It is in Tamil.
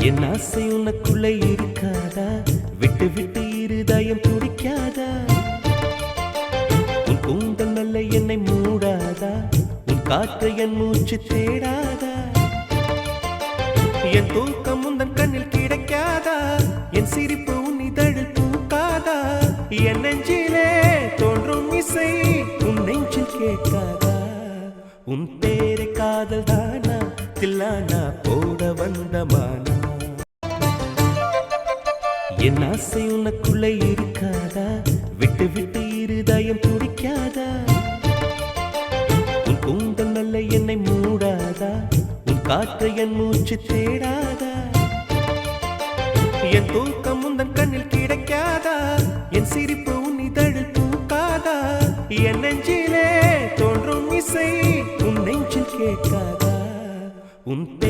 என் ஆசை உனக்குள்ள இருக்காதா? விட்டு விட்டு இருதயம் துடிக்காதா? உன் கூந்தல் நல்ல என்னை மூடாதா? உன் காற்று என் மூச்சு தேடாதா? என் தூக்கம் உந்தன் கண்ணில் கிடைக்காதா? என் சிரிப்பு உன் இதழில் பூக்காதா? என் நெஞ்சிலே தோன்றும் இசை உன் நெஞ்சில் கேட்காதா? உன் பேரை காதல் தானா தில்லானா போட வந்தமானா? என் ஆசை உனக்குள்ள இருக்காதா? விட்டு விட்டு இருதயம் துடிக்காதா? உன் கூந்தல் நல்ல என்னை மூடாதா? உன் காற்று என் மூச்சு தேடாதா? என் தூக்கம் உந்தன் கண்ணில் கிடைக்காதா? என் சிரிப்பு உன் இதழில் பூக்காதா? என் நெஞ்சிலே தோன்றும் இசை உன் நெஞ்சில் கேட்காதா? உன்